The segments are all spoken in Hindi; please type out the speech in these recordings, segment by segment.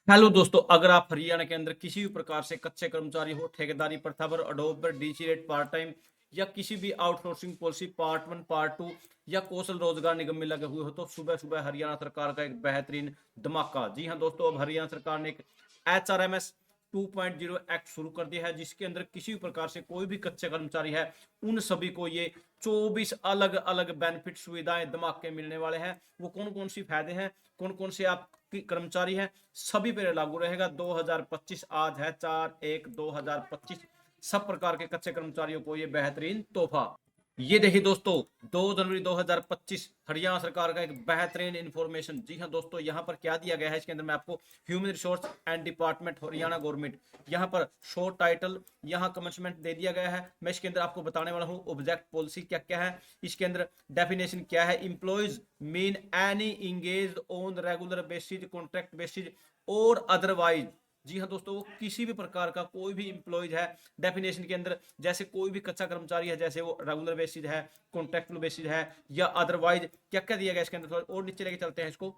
हेलो दोस्तों, अगर आप हरियाणा के अंदर किसी भी प्रकार से कच्चे कर्मचारी हो, ठेकेदारी प्रथा पर, अडोब पर, डीसी रेट, पार्ट टाइम या किसी भी आउटसोर्सिंग पॉलिसी पार्ट 1 पार्ट 2 या कौशल रोजगार निगम में लगे हुए हो, तो सुबह सुबह हरियाणा सरकार का एक बेहतरीन धमाका। जी हां दोस्तों, अब हरियाणा सरकार ने एक HRMS 2.0 एक्ट शुरू कर दिया है, जिसके अंदर किसी भी प्रकार से कोई भी कच्चे कर्मचारी है, उन सभी को ये 24 अलग अलग बेनिफिट सुविधाएं धमाके मिलने वाले हैं। वो कौन कौन सी फायदे हैं, कौन कौन से आप कर्मचारी हैं, सभी पे लागू रहेगा। 2025 आज है 4/1/2025। सब प्रकार के कच्चे कर्मचारियों को ये बेहतरीन तोहफा। ये देखिए दोस्तों, 2 जनवरी 2025 हरियाणा सरकार का एक बेहतरीन इंफॉर्मेशन। जी हां दोस्तों, यहाँ पर क्या दिया गया है, इसके अंदर मैं आपको human resource and department Haryana government, यहाँ पर शॉर्ट टाइटल, यहाँ कमेंसमेंट दे दिया गया है। मैं इसके अंदर आपको बताने वाला हूँ ऑब्जेक्ट पॉलिसी क्या क्या है, इसके अंदर डेफिनेशन क्या है। Employees mean any engage on regular basis, contract basis और अदरवाइज। जी हाँ दोस्तों, वो किसी भी प्रकार का कोई भी इंप्लॉयज है, डेफिनेशन के अंदर जैसे कोई भी कच्चा कर्मचारी है, जैसे वो रेगुलर बेसिस है, कॉन्ट्रैक्चुअल बेसिस है या अदरवाइज, क्या क्या दिया गया इसके अंदर, थोड़ा और नीचे लेके चलते हैं इसको।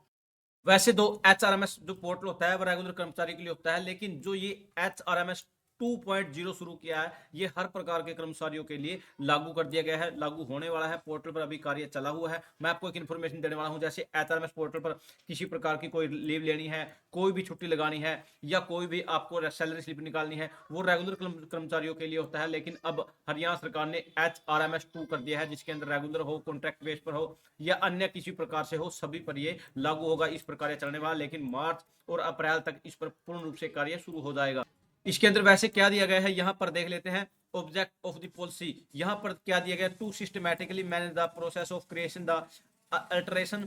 वैसे दो HRMS जो पोर्टल होता है वो रेगुलर कर्मचारी के लिए होता है, लेकिन जो ये HRMS 2.0 शुरू किया है, ये हर प्रकार के कर्मचारियों के लिए लागू कर दिया गया है, लागू होने वाला है। पोर्टल पर अभी कार्य चला हुआ है। मैं आपको एक इन्फॉर्मेशन देने वाला हूं, जैसे HRMS पोर्टल पर किसी प्रकार की कोई लीव लेनी है, कोई भी छुट्टी लगानी है या कोई भी आपको सैलरी स्लिप निकालनी है, वो रेगुलर कर्मचारियों के लिए होता है। लेकिन अब हरियाणा सरकार ने HRMS 2 कर दिया है, जिसके अंदर रेगुलर हो, कॉन्ट्रैक्ट बेस पर हो या अन्य किसी प्रकार से हो, सभी पर ये लागू होगा। इस प्रकार चलने वाला, लेकिन मार्च और अप्रैल तक इस पर पूर्ण रूप से कार्य शुरू हो जाएगा। इसके अंदर वैसे क्या दिया गया है, यहां पर देख लेते हैं। ऑब्जेक्ट ऑफ द पॉलिसी, यहां पर क्या दिया गया, to systematically manage the process of creation the alteration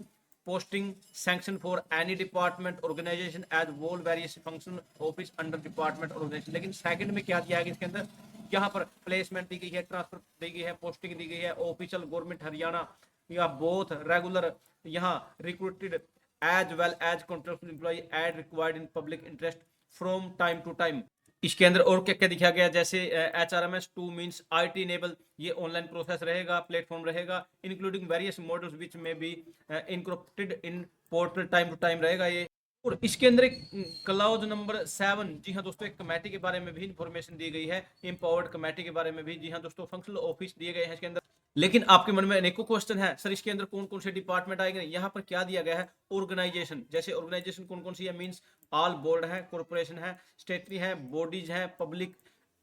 posting sanction for any department organization as whole various function office under department organization. लेकिन सेकंड में क्या दिया गया इसके अंदर, यहाँ पर प्लेसमेंट दी गई है, ट्रांसफर दी गई है, पोस्टिंग दी गई है। ऑफिशियल गवर्नमेंट हरियाणा या बोथ रेगुलर यहाँ recruited as well as contractual employed required in public interest from time to time. इसके अंदर और क्या क्या दिखा गया, जैसे HRMS 2 मींस IT इनेबल, ये ऑनलाइन प्रोसेस रहेगा, प्लेटफॉर्म रहेगा, इंक्लूडिंग वेरियस मॉडल्स विच में be incorporated in portal, time to time रहेगा ये। और इसके अंदर एक क्लाउज नंबर 7, जी हाँ दोस्तों, एक कमेटी के बारे में भी इंफॉर्मेशन दी गई है, एम्पावर्ड कमेटी के बारे में भी। जी हाँ दोस्तों, फंक्शनल ऑफिस दिए गए हैं इसके अंदर। लेकिन आपके मन में अनेकों क्वेश्चन है, सर इसके अंदर कौन कौन से डिपार्टमेंट आएंगे। यहाँ पर क्या दिया गया है, ऑर्गेनाइजेशन, जैसे ऑर्गेनाइजेशन कौन कौन सी है, मींस ऑल बोर्ड है, कॉर्पोरेशन है, स्टेटरी है, बॉडीज है, पब्लिक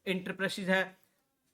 इंटरप्राइजेज है,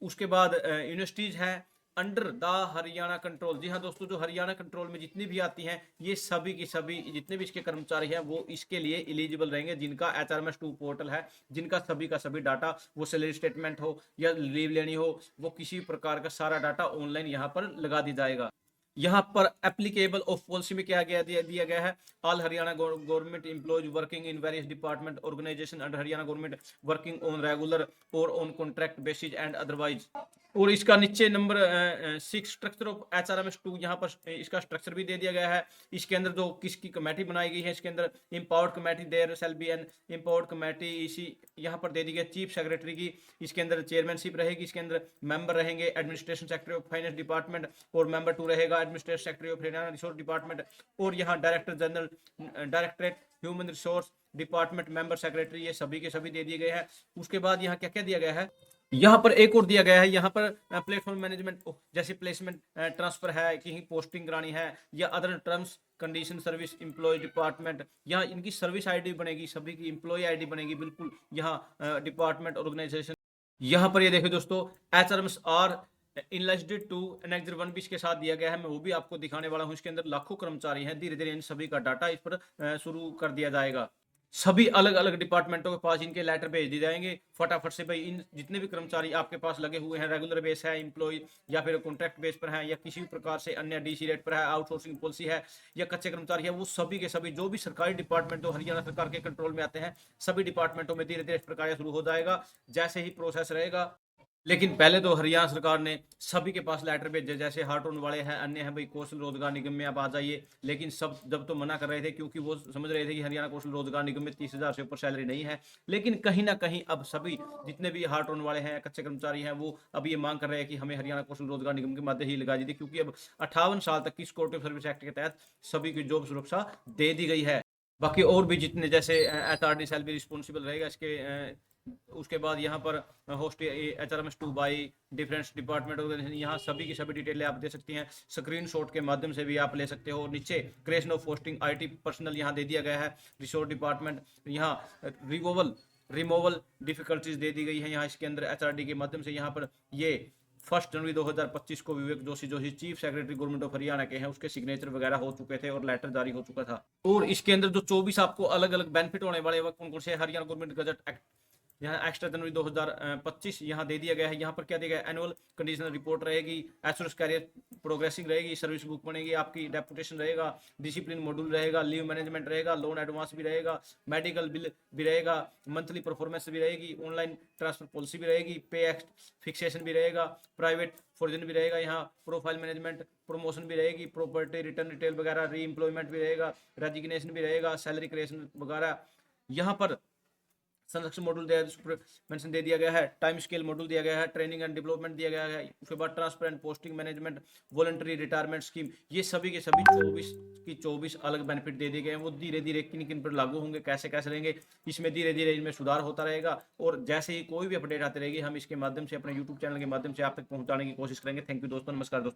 उसके बाद यूनिवर्सिटीज है अंडर द हरियाणा कंट्रोल। जी हाँ दोस्तों, जो हरियाणा कंट्रोल में जितनी भी आती हैं, ये सभी की सभी जितने भी इसके कर्मचारी हैं वो इसके लिए एलिजिबल रहेंगे, जिनका HRMS 2 पोर्टल है, जिनका सभी का सभी डाटा, वो सैलरी स्टेटमेंट हो या लीव लेनी हो, वो किसी प्रकार का सारा डाटा ऑनलाइन यहाँ पर लगा दी जाएगा। यहाँ पर एप्लीकेबल ऑफ पॉलिसी में क्या दिया गया है, all Haryana government employees working in various department organisation under Haryana government working on regular और on contract basis and otherwise. और इसका नीचे नंबर 6 स्ट्रक्चर ऑफ HRMS 2, यहाँ पर इसका स्ट्रक्चर भी दे दिया गया है। इसके अंदर जो किसकी कमेटी बनाई गई है, इसके अंदर empowered committee, there shall be an empowered committee, इसी यहाँ पर दे दी गई चीफ सेक्रेटरी की, इसके अंदर चेयरमैनशिप रहेगी। इसके अंदर मेंबर रहेंगे administration secretary of finance department, और मेंबर 2 रहेगा administration secretary of Haryana resource department. और यहाँ director general, directorate human resource department, member secretary, ये सभी के सभी दे दिए गए हैं। उसके बाद यहाँ क्या क्या दिया गया है, यहाँ पर एक और दिया गया है, यहाँ पर प्लेटफॉर्म मैनेजमेंट, जैसे प्लेसमेंट ट्रांसफर है, कहीं पोस्टिंग करानी है या other terms condition service employ department, यहाँ इनकी सर्विस आईडी बनेगी, सभी की एम्प्लॉय आईडी बनेगी बिल्कुल। यहाँ डिपार्टमेंट ऑर्गेनाइजेशन, यहाँ पर ये देखो दोस्तों, HRMS are enlisted to annexure 1 भी इसके साथ दिया गया है, मैं वो भी आपको दिखाने वाला हूँ। इसके अंदर लाखों कर्मचारी हैं, धीरे धीरे इन सभी का डाटा इस पर शुरू कर दिया जाएगा। सभी अलग अलग डिपार्टमेंटों के पास इनके लेटर भेज दिए जाएंगे फटाफट से, भाई इन जितने भी कर्मचारी आपके पास लगे हुए हैं, रेगुलर बेस है एम्प्लॉय या फिर कॉन्ट्रैक्ट बेस पर है या किसी भी प्रकार से अन्य डीसी रेट पर है, आउटसोर्सिंग पॉलिसी है या कच्चे कर्मचारी है, वो सभी के सभी जो भी सरकारी डिपार्टमेंट जो हरियाणा सरकार के कंट्रोल में आते हैं, सभी डिपार्टमेंटों में धीरे धीरे इस प्रकार शुरू हो जाएगा जैसे ही प्रोसेस रहेगा। लेकिन पहले तो हरियाणा सरकार ने सभी के पास लेटर भेजे, जैसे हार्टोन वाले हैं, अन्य हैं, भाई कौशल रोजगार निगम में आप आ जाइए। लेकिन सब जब तो मना कर रहे थे, क्योंकि वो समझ रहे थे कि हरियाणा कौशल रोजगार निगम में 30,000 से ऊपर सैलरी नहीं है। लेकिन कहीं ना कहीं अब सभी जितने भी हार्टोन वाले हैं, कच्चे कर्मचारी हैं, वो अब ये मांग कर रहे हैं कि हमें हरियाणा कौशल रोजगार निगम के माध्यम ही लगा दी थी, क्योंकि अब 58 साल तक की सिक्योरिटी सर्विस एक्ट के तहत सभी की जॉब सुरक्षा दे दी गई है। बाकी और भी जितने जैसे अथॉरिटी शैल बी रिस्पॉन्सिबल रहेगा इसके उसके बाद यहाँ पर host HRMS to by difference department organisation, यहाँ सभी की सभी डिटेलें आप दे सकती हैं। स्क्रीनशॉट के माध्यम से भी आप ले सकते हो। नीचे creation of hosting IT personal यहाँ दे दिया गया है। रिसोर्स डिपार्टमेंट यहाँ रिमूवल डिफिकल्टीज दे दी गई है यहाँ इसके अंदर HRD के माध्यम से। यहाँ पर ये 1 जनवरी 2025 को विवेक जोशी जो chief secretary government of Haryana के हैं उसके सिग्नेचर वगैरह हो चुके थे और लेटर जारी हो चुका था। और इसके अंदर जो 24 आपको अलग अलग बेनिफिट होने वाले वह कौन कौन से हरियाणा गवर्नमेंट गजट एक्ट यहाँ एक्स्ट्रा जनवरी 2025 यहाँ दे दिया गया है। यहाँ पर क्या दिया गया है, एनुअल कंडीशनल रिपोर्ट रहेगी, एश्योरेंस कैरियर प्रोग्रेसिंग रहेगी, सर्विस बुक बनेगी, आपकी डेपुटेशन रहेगा, डिसिप्लिन मॉड्यूल रहेगा, लीव मैनेजमेंट रहेगा, लोन एडवांस भी रहेगा, मेडिकल बिल भी रहेगा, मंथली परफॉर्मेंस भी रहेगी, ऑनलाइन ट्रांसफर पॉलिसी भी रहेगी, पे एक्ट फिक्सेशन भी रहेगा, प्राइवेट फॉर्जन भी रहेगा, यहाँ प्रोफाइल मैनेजमेंट प्रमोशन भी रहेगी, प्रॉपर्टी रिटर्न डिटेल वगैरह, री एम्प्लॉयमेंट भी रहेगा, रेजिग्नेशन भी रहेगा, सैलरी क्रिएशन वगैरह। यहाँ पर संरक्षण मॉड्यूल मेंशन दे दिया गया है, टाइम स्केल मॉड्यूल दिया गया है, ट्रेनिंग एंड डेवलपमेंट दिया गया है। उसके बाद transparent posting management, voluntary retirement scheme, ये सभी के सभी 24 अलग बेनिफिट दे दिए गए हैं। वो धीरे धीरे किन किन पर लागू होंगे, कैसे कैसे रहेंगे, इसमें धीरे धीरे इनमें सुधार होता रहेगा। और जैसे ही कोई भी अपडेट आती रहेगी हम इसके माध्यम से अपने यूट्यूब चैनल के माध्यम से आप तक पहुंचाने की कोशिश करेंगे। थैंक यू दोस्तों, नमस्कार दोस्तों।